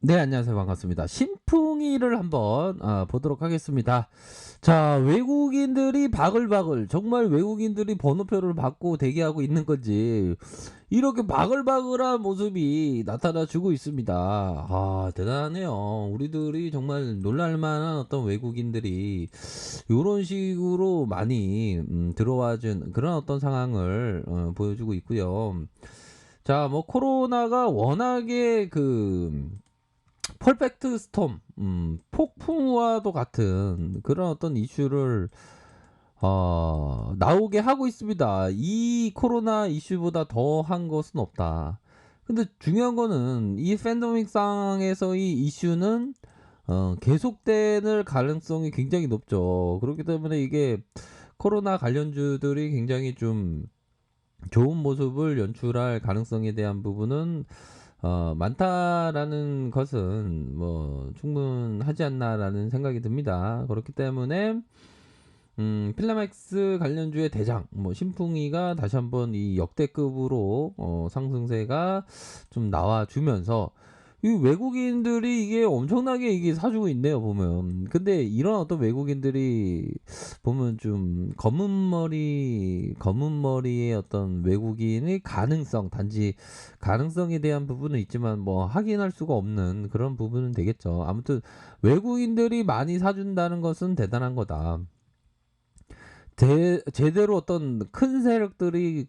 네, 안녕하세요. 반갑습니다. 신풍이를 한번 보도록 하겠습니다. 자, 외국인들이 바글바글, 정말 외국인들이 번호표를 받고 대기하고 있는 건지, 이렇게 바글바글한 모습이 나타나 주고 있습니다. 대단하네요. 우리들이 정말 놀랄 만한 어떤 외국인들이 요런 식으로 많이 들어와 준 그런 어떤 상황을 보여주고 있고요. 자, 뭐 코로나가 워낙에 퍼펙트 스톰, 폭풍우와도 같은 그런 어떤 이슈를 나오게 하고 있습니다. 이 코로나 이슈보다 더한 것은 없다. 근데 중요한 거는 이 팬데믹 상황에서의 이슈는 계속될 가능성이 굉장히 높죠. 그렇기 때문에 이게 코로나 관련주들이 굉장히 좀 좋은 모습을 연출할 가능성에 대한 부분은 많다라는 것은 뭐 '충분하지 않나.'라는 생각이 듭니다. 그렇기 때문에 필라맥스 관련주의 대장 뭐 신풍이가 다시 한번 이 역대급으로 상승세가 좀 나와 주면서 이 외국인들이 이게 엄청나게 이게 사주고 있네요 보면. 근데 이런 어떤 외국인들이 보면 좀 검은 머리의 어떤 외국인의 가능성, 단지 가능성에 대한 부분은 있지만 뭐 확인할 수가 없는 그런 부분은 되겠죠. 아무튼 외국인들이 많이 사준다는 것은 대단한 거다. 제대로 어떤 큰 세력들이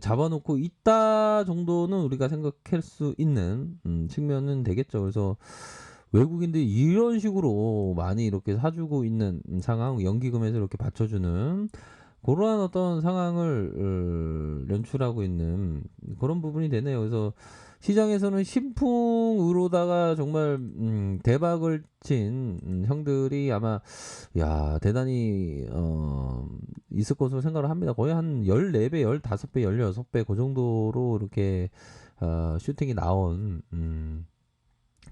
잡아놓고 있다 정도는 우리가 생각할 수 있는 측면은 되겠죠. 그래서 외국인들이 이런 식으로 많이 이렇게 사주고 있는 상황, 연기금에서 이렇게 받쳐주는 그러한 어떤 상황을 연출하고 있는 그런 부분이 되네요. 그래서 시장에서는 신풍으로다가 정말 대박을 친 형들이 아마 대단히 있을 것으로 생각을 합니다. 거의 한 14배, 15배, 16배 그 정도로 이렇게 슈팅이 나온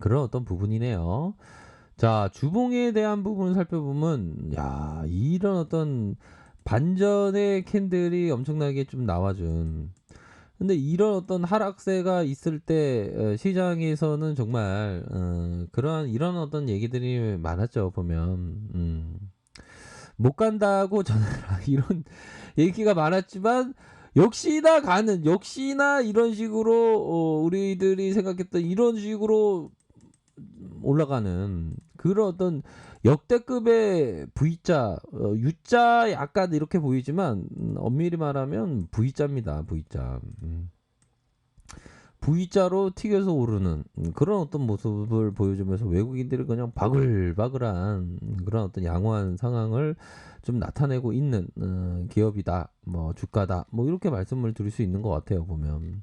그런 어떤 부분이네요. 자, 주봉에 대한 부분을 살펴보면 이런 어떤 반전의 캔들이 엄청나게 좀 나와준. 근데 이런 어떤 하락세가 있을 때 시장에서는 정말 그런 이런 어떤 얘기들이 많았죠 보면. 못 간다고 전해라 이런 얘기가 많았지만 역시나 이런 식으로 우리들이 생각했던 이런 식으로 올라가는 그런 어떤 역대급의 V자, U자 약간 이렇게 보이지만 엄밀히 말하면 V자입니다. V자. V자로 튀겨서 오르는 그런 어떤 모습을 보여주면서 외국인들이 그냥 바글바글한 그런 어떤 양호한 상황을 좀 나타내고 있는 기업이다. 뭐 주가다. 뭐 이렇게 말씀을 드릴 수 있는 것 같아요. 보면.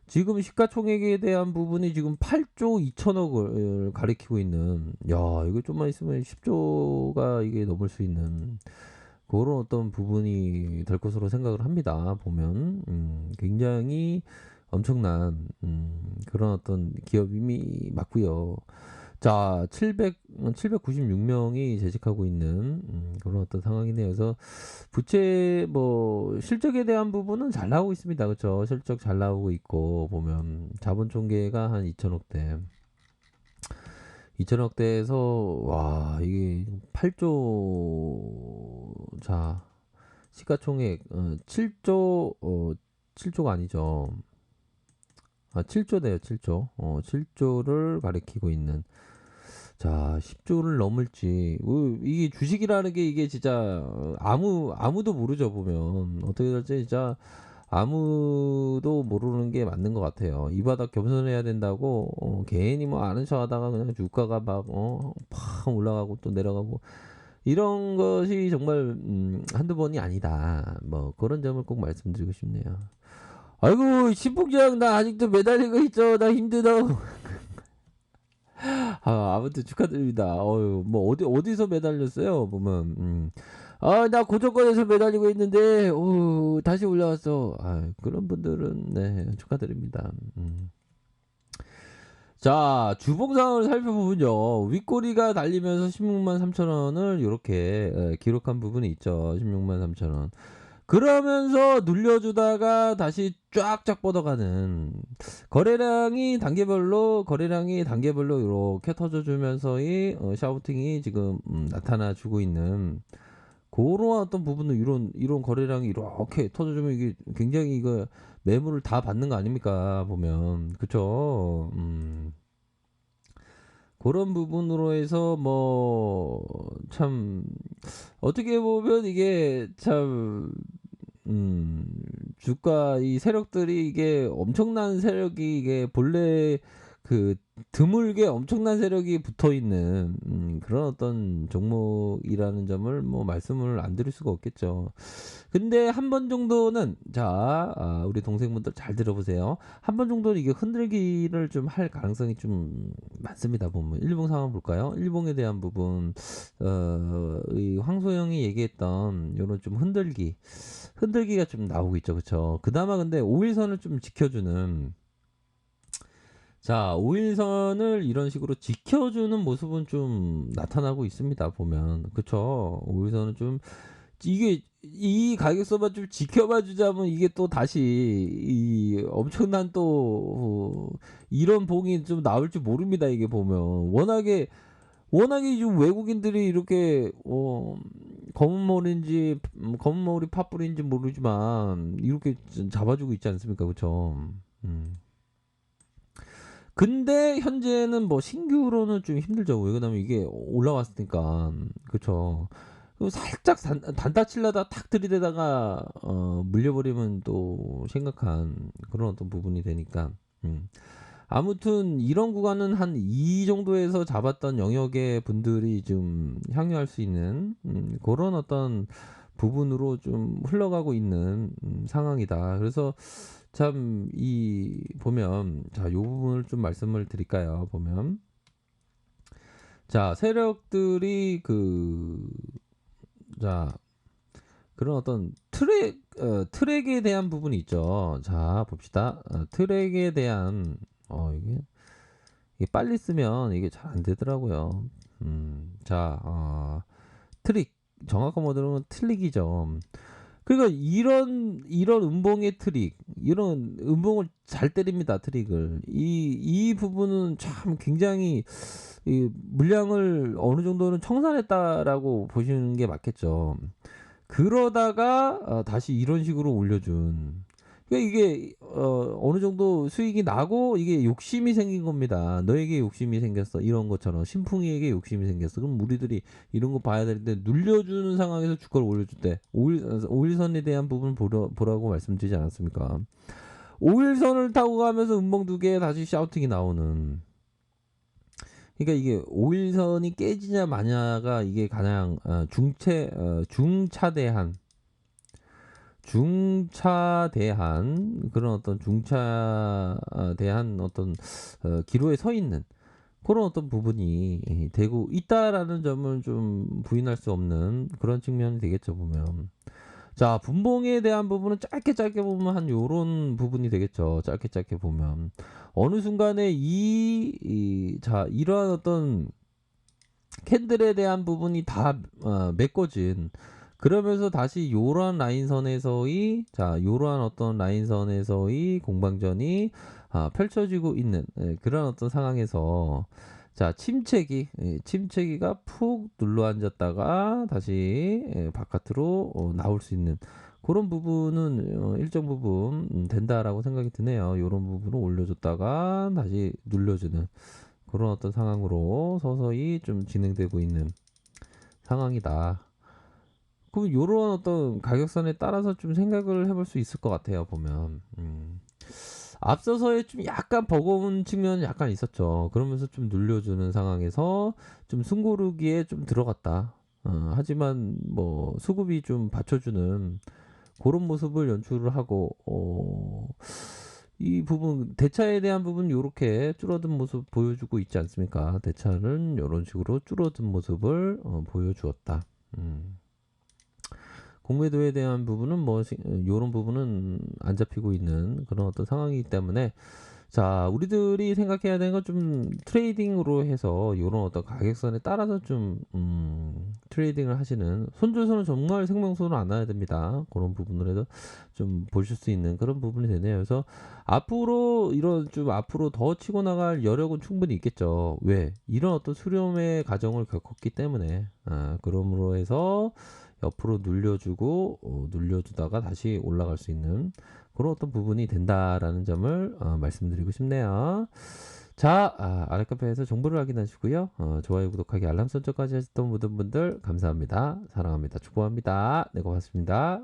지금 시가총액에 대한 부분이 지금 8조 2천억을 가리키고 있는 이거 좀만 있으면 10조가 이게 넘을 수 있는 그런 어떤 부분이 될 것으로 생각을 합니다. 보면 굉장히 엄청난 그런 어떤 기업임이 맞고요. 자, 796명이 재직하고 있는 그런 어떤 상황이네요. 그래서 부채 뭐 실적에 대한 부분은 잘 나오고 있습니다. 그렇죠? 실적 잘 나오고 있고 보면 자본 총계가 한 2천억대. 2천억대에서 와, 이게 8조 자, 시가총액 7조 7조가 아니죠. 7조대요, 7조. 7조를 가리키고 있는. 자, 10조를 넘을지. 이게 주식이라는 게 이게 진짜 아무도 모르죠, 보면. 어떻게 될지 진짜 아무도 모르는 게 맞는 것 같아요. 이 바닥 겸손해야 된다고 괜히 뭐 아는 척 하다가 그냥 주가가 팍 올라가고 또 내려가고 이런 것이 정말 한두 번이 아니다. 뭐 그런 점을 꼭 말씀드리고 싶네요. 아이고, 신풍장 나 아직도 매달리고 있죠. 나 힘들어. 아무튼 축하드립니다. 뭐 어디서 매달렸어요? 보면 나 고정권에서 매달리고 있는데 다시 올라왔어. 그런 분들은 네, 축하드립니다. 자, 주봉 상황을 살펴보면요. 윗꼬리가 달리면서 16만 3천 원을 이렇게 기록한 부분이 있죠. 16만 3천 원. 그러면서 눌려주다가 다시 쫙쫙 뻗어가는 거래량이 단계별로 요렇게 터져주면서의 샤우팅이 지금 나타나 주고 있는 고런 어떤 부분은 이런 거래량이 이렇게 터져주면 이게 굉장히 이거 매물을 다 받는 거 아닙니까 보면. 그쵸? 고런 부분으로 해서 뭐 참 어떻게 보면 이게 참 주가 이 세력들이 이게 엄청난 세력이 이게 본래 그 드물게 엄청난 세력이 붙어 있는 그런 어떤 종목이라는 점을 뭐 말씀을 안 드릴 수가 없겠죠. 근데 한 번 정도는 우리 동생분들 잘 들어보세요. 한 번 정도는 이게 흔들기를 좀 할 가능성이 좀 많습니다. 보면 일봉 상황 볼까요? 일봉에 대한 부분 이 황소영이 얘기했던 요런 좀 흔들기가 좀 나오고 있죠. 그쵸? 그나마 근데 5일선을 좀 지켜주는 5일선을 이런 식으로 지켜주는 모습은 좀 나타나고 있습니다. 보면 그쵸? 5일선은 좀 이게 이 가격선만 좀 지켜봐 주자면 이게 또 다시 이 엄청난 또 이런 봉이 좀 나올 줄 모릅니다. 이게 보면 워낙에 좀 외국인들이 이렇게 검은 머리 팥불인지 모르지만 이렇게 잡아주고 있지 않습니까? 그쵸? 근데 현재는 뭐 신규로는 좀 힘들죠. 왜냐면 이게 올라왔으니까. 그쵸? 그 살짝 단타 칠려다 탁 들이대다가 물려버리면 또 심각한 그런 어떤 부분이 되니까. 아무튼 이런 구간은 한 이 정도에서 잡았던 영역의 분들이 좀 향유할 수 있는 그런 어떤 부분으로 좀 흘러가고 있는 상황이다. 그래서 참 이 보면 요 부분을 좀 말씀을 드릴까요? 보면 세력들이 자 그런 어떤 트랙에 대한 부분이 있죠. 자 봅시다. 트랙에 대한 이게 빨리 쓰면 이게 잘 안 되더라고요. 트릭 정확한 모델은 트릭이죠. 그러니까 이런 음봉의 트릭, 이런 음봉을 잘 때립니다. 트릭을 이 부분은 참 굉장히 이 물량을 어느 정도는 청산했다라고 보시는 게 맞겠죠. 그러다가 다시 이런 식으로 올려준. 그러니까 이게 어느 정도 수익이 나고 이게 욕심이 생긴 겁니다. 너에게 욕심이 생겼어. 이런 것처럼 신풍이에게 욕심이 생겼어. 그럼 우리들이 이런 거 봐야 되는데 눌려주는 상황에서 주가를 올려줄 때 5일선에 대한 부분 보라고 말씀드리지 않았습니까? 5일선을 타고 가면서 음봉 두 개에 다시 샤우팅이 나오는. 그러니까 이게 5일선이 깨지냐 마냐가 이게 가장 중차대한 그런 어떤 중차대한 어떤 기로에 서 있는 그런 어떤 부분이 되고 있다라는 점을 좀 부인할 수 없는 그런 측면이 되겠죠 보면. 분봉에 대한 부분은 짧게 보면 한 요런 부분이 되겠죠. 짧게 보면 어느 순간에 이러한 어떤 캔들에 대한 부분이 다 메꿔진 그러면서 다시 요러한 어떤 라인선에서의 공방전이 펼쳐지고 있는 그런 어떤 상황에서 침체기가 푹 눌러앉았다가 다시 바깥으로 나올 수 있는 그런 부분은 일정 부분 된다라고 생각이 드네요. 요런 부분을 올려줬다가 다시 눌려주는 그런 어떤 상황으로 서서히 좀 진행되고 있는 상황이다. 그럼 요런 어떤 가격선에 따라서 좀 생각을 해볼 수 있을 것 같아요, 보면. 앞서서의 좀 약간 버거운 측면은 약간 있었죠. 그러면서 좀 눌려주는 상황에서 좀 숨고르기에 좀 들어갔다. 하지만 뭐 수급이 좀 받쳐주는 그런 모습을 연출을 하고 이 부분 대차에 대한 부분 요렇게 줄어든 모습 보여주고 있지 않습니까? 대차는 요런 식으로 줄어든 모습을 보여주었다. 공매도에 대한 부분은 요런 부분은 안 잡히고 있는 그런 어떤 상황이기 때문에 자, 우리들이 생각해야 되는 건 좀 트레이딩으로 해서 요런 어떤 가격선에 따라서 좀 트레이딩을 하시는, 손절선은 정말 생명선으로 안 놔야 됩니다. 그런 부분을 해도 좀 보실 수 있는 그런 부분이 되네요. 그래서 앞으로 이런 좀 앞으로 더 치고 나갈 여력은 충분히 있겠죠. 왜? 이런 어떤 수렴의 과정을 겪었기 때문에. 그러므로 해서 옆으로 눌려주고 눌려주다가 다시 올라갈 수 있는 그런 어떤 부분이 된다라는 점을 말씀드리고 싶네요. 자, 아랫카페에서 정보를 확인하시고요. 좋아요, 구독하기, 알람 설정까지 하셨던 모든 분들 감사합니다. 사랑합니다. 축복합니다. 네, 고맙습니다.